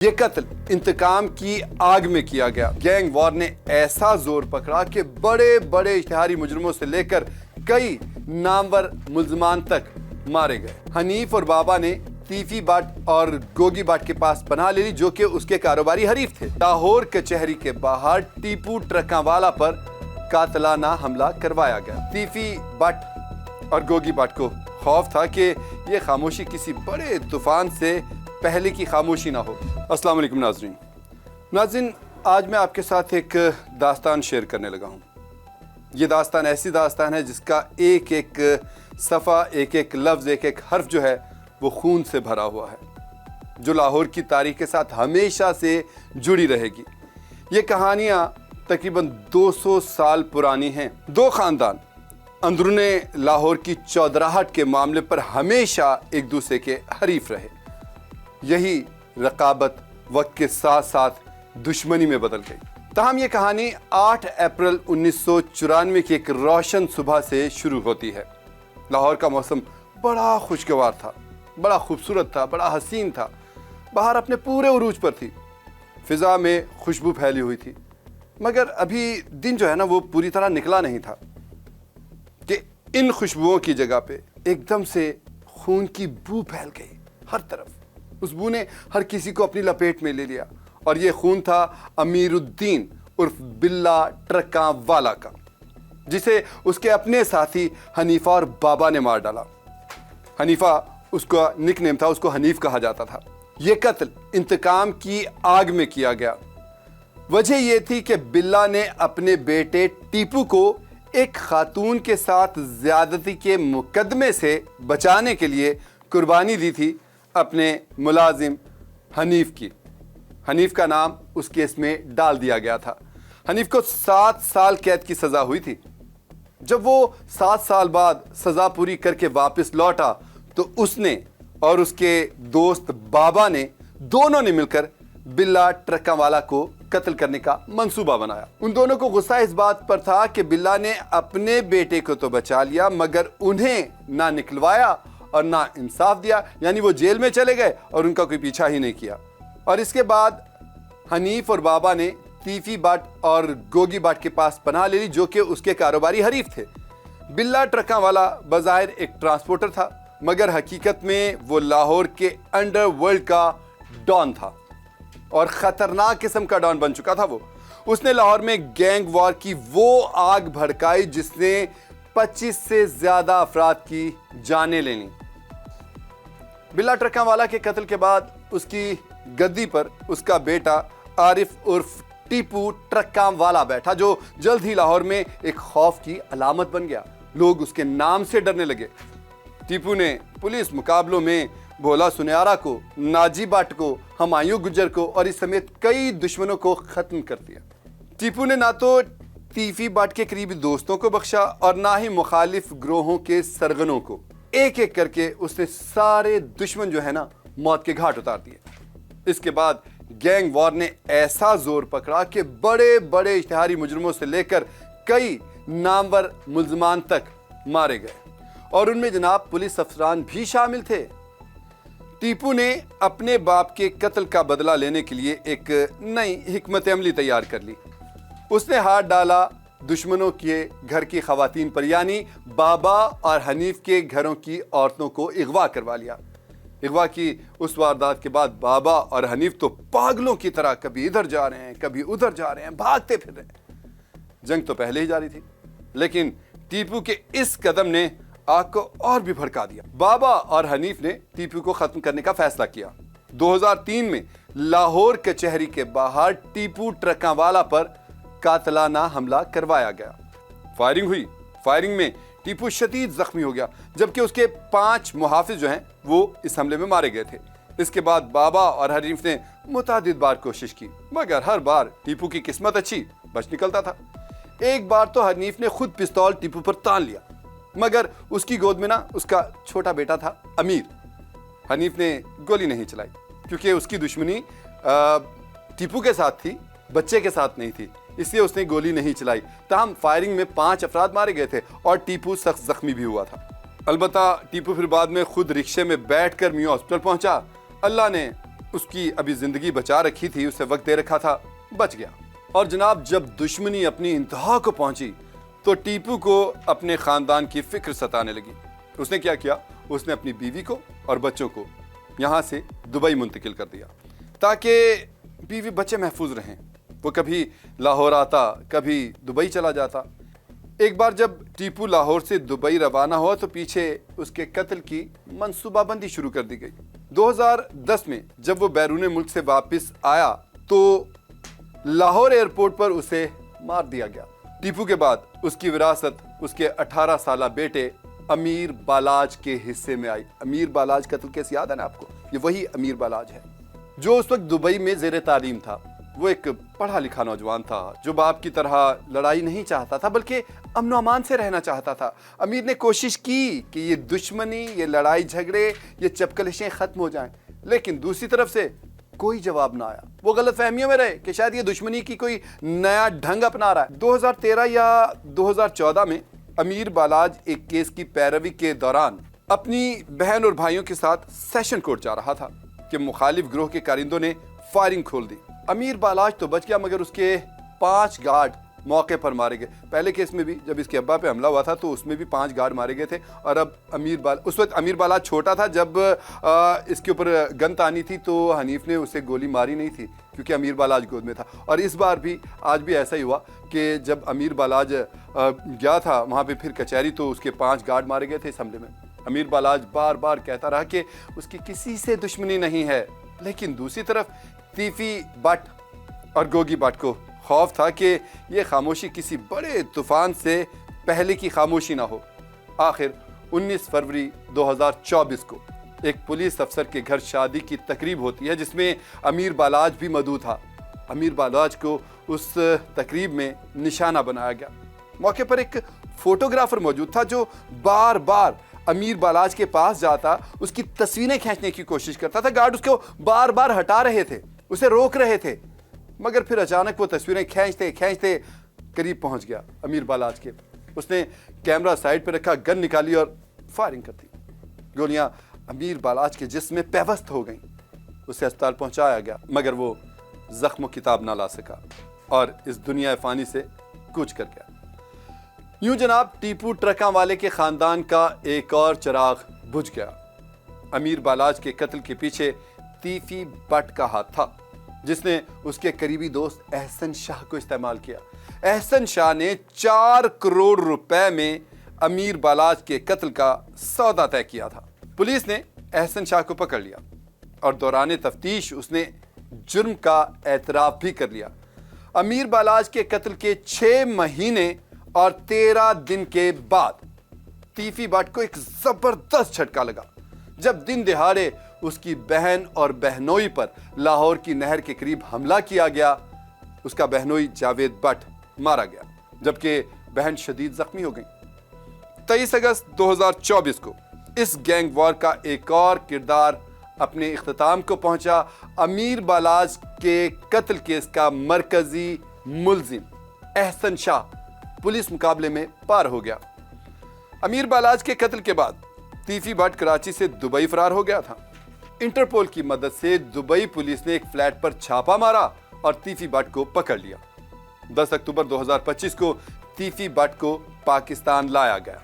یہ قتل انتقام کی آگ میں کیا گیا۔ گینگ وار نے ایسا زور پکڑا کہ بڑے بڑے اشتہاری مجرموں سے لے کر کئی نامور ملزمان تک مارے گئے۔ حنیف اور بابا نے تیفی بٹ اور گوگی بٹ کے پاس پناہ لے لی جو کہ اس کے کاروباری حریف تھے۔ لاہور کچہری کے باہر ٹیپو ٹرکاں والا پر قاتلانہ حملہ کروایا گیا۔ تیفی بٹ اور گوگی بٹ کو خوف تھا کہ یہ خاموشی کسی بڑے طوفان سے پہلے کی خاموشی نہ ہو۔ السلام علیکم ناظرین، آج میں آپ کے ساتھ ایک داستان شیئر کرنے لگا ہوں۔ یہ داستان ایسی داستان ہے جس کا ایک ایک صفحہ، ایک ایک لفظ، ایک ایک حرف جو ہے وہ خون سے بھرا ہوا ہے، جو لاہور کی تاریخ کے ساتھ ہمیشہ سے جڑی رہے گی۔ یہ کہانیاں تقریباً 200 سال پرانی ہیں۔ دو خاندان اندرون لاہور کی چودراہٹ کے معاملے پر ہمیشہ ایک دوسرے کے حریف رہے۔ یہی رقابت وقت کے ساتھ ساتھ دشمنی میں بدل گئی۔ تاہم یہ کہانی 8 اپریل 1994 کی ایک روشن صبح سے شروع ہوتی ہے۔ لاہور کا موسم بڑا خوشگوار تھا، بڑا خوبصورت تھا، بڑا حسین تھا۔ بہار اپنے پورے عروج پر تھی، فضا میں خوشبو پھیلی ہوئی تھی، مگر ابھی دن جو ہے نا وہ پوری طرح نکلا نہیں تھا کہ ان خوشبوؤں کی جگہ پہ ایک دم سے خون کی بو پھیل گئی ہر طرف۔ اس بو نے ہر کسی کو اپنی لپیٹ میں لے لیا، اور یہ خون تھا امیر الدین عرف بلا ٹرکاں والا کا، جسے اس کے اپنے ساتھی حنیفہ اور بابا نے مار ڈالا۔ حنیفہ اس کا نک نیم تھا، اس کو حنیف کہا جاتا تھا۔ یہ قتل انتقام کی آگ میں کیا گیا۔ وجہ یہ تھی کہ بلا نے اپنے بیٹے ٹیپو کو ایک خاتون کے ساتھ زیادتی کے مقدمے سے بچانے کے لیے قربانی دی تھی اپنے ملازم حنیف کی۔ حنیف کا نام اس کیس میں ڈال دیا گیا تھا۔ حنیف کو 7 سال قید کی سزا ہوئی تھی۔ جب وہ 7 سال بعد سزا پوری کر کے واپس لوٹا تو اس نے اور اس کے دوست بابا نے دونوں نے مل کر بلا ٹرکاں والا کو قتل کرنے کا منصوبہ بنایا۔ ان دونوں کو غصہ اس بات پر تھا کہ بلا نے اپنے بیٹے کو تو بچا لیا مگر انہیں نہ نکلوایا اور نہ انصاف دیا، یعنی وہ جیل میں چلے گئے اور ان کا کوئی پیچھا ہی نہیں کیا۔ اور اس کے بعد حنیف اور بابا نے تیفی بٹ اور گوگی بٹ کے پاس پناہ لے لی جو کہ اس کے کاروباری حریف تھے۔ بلا ٹرکاں والا بظاہر ایک ٹرانسپورٹر تھا، مگر حقیقت میں وہ لاہور کے انڈر ورلڈ کا ڈان تھا، اور خطرناک قسم کا ڈان بن چکا تھا وہ۔ اس نے لاہور میں گینگ وار کی وہ آگ بھڑکائی جس نے 25 سے زیادہ افراد کی جانیں لے لیں۔ بلا ٹرکاں والا کے قتل کے بعد اس کی گدی پر اس کا بیٹا عارف عرف ٹیپو ٹرکاں والا بیٹھا، جو جلد ہی لاہور میں ایک خوف کی علامت بن گیا۔ لوگ اس کے نام سے ڈرنے لگے۔ ٹیپو نے پولیس مقابلوں میں بھولا سنیارا کو، ناجی بٹ کو، ہمایوں گجر کو اور اس سمیت کئی دشمنوں کو ختم کر دیا۔ ٹیپو نے نہ تو تیفی بٹ کے قریبی دوستوں کو بخشا اور نہ ہی مخالف گروہوں کے سرغنوں کو۔ ایک ایک کر کے اس نے سارے دشمن جو ہے نا موت کے گھاٹ اتار دیے۔ اس کے بعد گینگ وار نے ایسا زور پکڑا کہ بڑے بڑے اشتہاری مجرموں سے لے کر کئی نامور ملزمان تک مارے گئے، اور ان میں جناب پولیس افسران بھی شامل تھے۔ ٹیپو نے اپنے باپ کے قتل کا بدلہ لینے کے لیے ایک نئی حکمت عملی تیار کر لی۔ اس نے ہاتھ ڈالا دشمنوں کے گھر کی خواتین پر، یعنی بابا اور حنیف کے گھروں کی عورتوں کو اغوا کروا لیا۔ اغوا کی اس واردات کے بعد بابا اور حنیف تو پاگلوں کی طرح کبھی ادھر جا رہے ہیں، کبھی ادھر جا رہے ہیں، بھاگتے پھر رہے ہیں۔ جنگ تو پہلے ہی جاری تھی، لیکن ٹیپو کے اس قدم نے آگ کو اور بھی بھڑکا دیا۔ بابا اور حنیف نے ٹیپو کو ختم کرنے کا فیصلہ کیا۔ 2003 میں لاہور کچہری کے باہر ٹیپو ٹرکاں والا پر قاتلانہ حملہ کروایا گیا۔ فائرنگ ہوئی۔ فائرنگ میں ٹیپو شدید زخمی ہو گیا، جبکہ اس کے 5 محافظ جو ہیں وہ اس حملے میں مارے گئے تھے۔ اس کے بعد بابا اور حنیف نے متعدد بار کوشش کی، مگر ہر بار ٹیپو کی قسمت اچھی، بچ نکلتا تھا۔ ایک بار تو حنیف نے خود پستول ٹیپو پر تان لیا، مگر اس کی گود میں نا اس کا چھوٹا بیٹا تھا امیر۔ حنیف نے گولی نہیں چلائی کیونکہ اس کی دشمنی ٹیپو کے ساتھ تھی، بچے کے ساتھ نہیں تھی، اس لیے اس نے گولی نہیں چلائی۔ تاہم فائرنگ میں 5 افراد مارے گئے تھے اور ٹیپو سخت زخمی بھی ہوا تھا۔ البتہ ٹیپو پھر بعد میں خود رکشے میں بیٹھ کر میو ہاسپٹل پہنچا۔ اللہ نے اس کی ابھی زندگی بچا رکھی تھی، اسے وقت دے رکھا تھا، بچ گیا۔ اور جناب جب دشمنی اپنی انتہا کو پہنچی تو ٹیپو کو اپنے خاندان کی فکر ستانے لگی۔ اس نے کیا کیا؟ اس نے اپنی بیوی کو اور بچوں کو یہاں سے دبئی منتقل کر دیا تاکہ بیوی بچے محفوظ رہیں۔ وہ کبھی لاہور آتا، کبھی دبئی چلا جاتا۔ ایک بار جب ٹیپو لاہور سے دبئی روانہ ہوا تو پیچھے اس کے قتل کی منصوبہ بندی شروع کر دی گئی۔ 2010 میں جب وہ بیرون ملک سے واپس آیا تو لاہور ایئرپورٹ پر اسے مار دیا گیا۔ ٹیپو کے بعد اس کی وراثت اس کے 18 سالہ بیٹے امیر بالاج کے حصے میں آئی۔ امیر بالاج قتل کیس یاد ہے نا آپ کو؟ یہ وہی امیر بالاج ہے جو اس وقت دبئی میں زیر تعلیم تھا۔ وہ ایک پڑھا لکھا نوجوان تھا جو باپ کی طرح لڑائی نہیں چاہتا تھا بلکہ امن و امان سے رہنا چاہتا تھا۔ امیر نے کوشش کی کہ یہ دشمنی، یہ لڑائی جھگڑے، یہ چپکلشیں ختم ہو جائیں، لیکن دوسری طرف سے کوئی جواب نہ آیا۔ وہ غلط فہمیوں میں رہے کہ شاید یہ دشمنی کی کوئی نیا ڈھنگ اپنا رہا ہے۔ 2013 یا 2014 میں امیر بالاج ایک کیس کی پیروی کے دوران اپنی بہن اور بھائیوں کے ساتھ سیشن کورٹ جا رہا تھا کہ مخالف گروہ کے کارندوں نے فائرنگ کھول دی۔ امیر بالاج تو بچ گیا مگر اس کے 5 گارڈ موقع پر مارے گئے۔ پہلے کیس میں بھی جب اس کے ابا پہ حملہ ہوا تھا تو اس میں بھی 5 گارڈ مارے گئے تھے، اور اب اس وقت امیر بالاج چھوٹا تھا جب اس کے اوپر گن تانی تھی تو حنیف نے اسے گولی ماری نہیں تھی کیونکہ امیر بالاج گود میں تھا۔ اور اس بار بھی آج بھی ایسا ہی ہوا کہ جب امیر بالاج گیا تھا وہاں پہ پھر کچہری تو اس کے 5 گارڈ مارے گئے تھے اس حملے میں۔ امیر بالاج بار بار کہتا رہا کہ اس کی کسی سے دشمنی نہیں ہے، لیکن دوسری طرف تیفی بٹ اور گوگی بٹ کو خوف تھا کہ یہ خاموشی کسی بڑے طوفان سے پہلے کی خاموشی نہ ہو۔ آخر 19 فروری 2024 کو ایک پولیس افسر کے گھر شادی کی تقریب ہوتی ہے جس میں امیر بالاج بھی مدعو تھا۔ امیر بالاج کو اس تقریب میں نشانہ بنایا گیا۔ موقع پر ایک فوٹوگرافر موجود تھا جو بار بار امیر بالاج کے پاس جاتا، اس کی تصویریں کھینچنے کی کوشش کرتا تھا۔ گارڈ اس کو بار بار ہٹا رہے تھے، اسے روک رہے تھے، مگر پھر اچانک وہ تصویریں کھینچتے قریب پہنچ گیا امیر بالاج کے۔ اس نے کیمرہ سائڈ پہ رکھا، گن نکالی اور فائرنگ کر دی۔ گولیاں امیر بالاج کے جسم میں پیوست ہو گئیں۔ اسے اسپتال پہنچایا گیا مگر وہ زخم و کتاب نہ لا سکا اور اس دنیا فانی سے کوچ کر گیا۔ یوں جناب ٹیپو ٹرکاں والے کے خاندان کا ایک اور چراغ بجھ گیا۔ امیر بالاج کے قتل کے پیچھے تیفی بٹ کا ہاتھ تھا جس نے اس کے قریبی دوست احسن شاہ کو استعمال کیا۔ احسن شاہ نے 4 کروڑ روپے میں امیر بالاج کے قتل کا سودا طے کیا تھا۔ پولیس نے احسن شاہ کو پکڑ لیا اور دوران تفتیش اس نے جرم کا اعتراف بھی کر لیا۔ امیر بالاج کے قتل کے 6 مہینے اور 13 دن کے بعد تیفی بٹ کو ایک زبردست جھٹکا لگا جب دن دہاڑے اس کی بہن اور بہنوئی پر لاہور کی نہر کے قریب حملہ کیا گیا۔ اس کا بہنوئی جاوید بٹ مارا گیا جبکہ بہن شدید زخمی ہو گئی۔ 23 اگست 2024 کو اس گینگ وار کا ایک اور کردار اپنے اختتام کو پہنچا۔ امیر بالاج کے قتل کیس کا مرکزی ملزم احسن شاہ پولیس مقابلے میں پار ہو گیا۔ امیر بالاج کے قتل کے بعد تیفی بٹ کراچی سے دبئی فرار ہو گیا تھا۔ انٹرپول کی مدد سے دبئی پولیس نے ایک فلیٹ پر چھاپا مارا اور تیفی بٹ کو پکڑ لیا۔ 10 اکتوبر 2025 کو تیفی بٹ کو پاکستان لایا گیا۔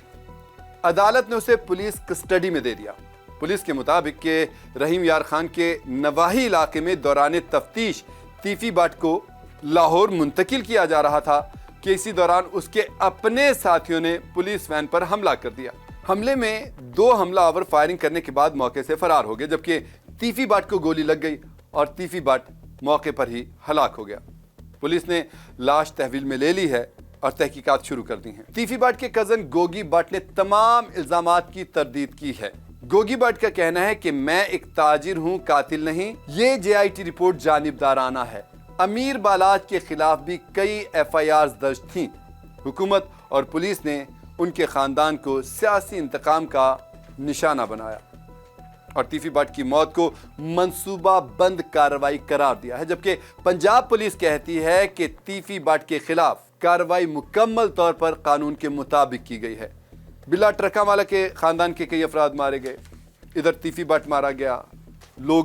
عدالت نے اسے پولیس کسٹڈی میں دے دیا۔ پولیس کے مطابق کہ رحیم یار خان کے نواحی علاقے میں دوران تفتیش تیفی بٹ کو لاہور منتقل کیا جا رہا تھا کہ اسی دوران اس کے اپنے ساتھیوں نے پولیس وین پر حملہ کر دیا۔ حملے میں 2 حملہ آور فائرنگ کرنے کے بعد موقع سے فرار ہو گئے جبکہ تیفی بٹ کو گولی لگ گئی اور تیفی بٹ موقع پر ہی ہلاک ہو گیا۔ پولیس نے لاش تحویل میں لے لی ہے اور تحقیقات شروع کر دی ہیں۔ تیفی بٹ کے کزن گوگی بٹ نے تمام الزامات کی تردید کی ہے۔ گوگی بٹ کا کہنا ہے کہ میں ایک تاجر ہوں، قاتل نہیں۔ یہ JIT رپورٹ جانبدارانہ ہے۔ امیر بالاج کے خلاف بھی کئی FIRs درج تھیں۔ حکومت اور پولیس نے ان کے خاندان کو سیاسی انتقام کا نشانہ بنایا اور تیفی بٹ کی موت کو منصوبہ بند کارروائی قرار دیا ہے، جبکہ پنجاب پولیس کہتی ہے کہ تیفی بٹ کے خلاف کارروائی مکمل طور پر قانون کے مطابق کی گئی ہے۔ بلا ٹرکاں والا کے خاندان کے کئی افراد مارے گئے، ادھر تیفی بٹ مارا گیا، لوگ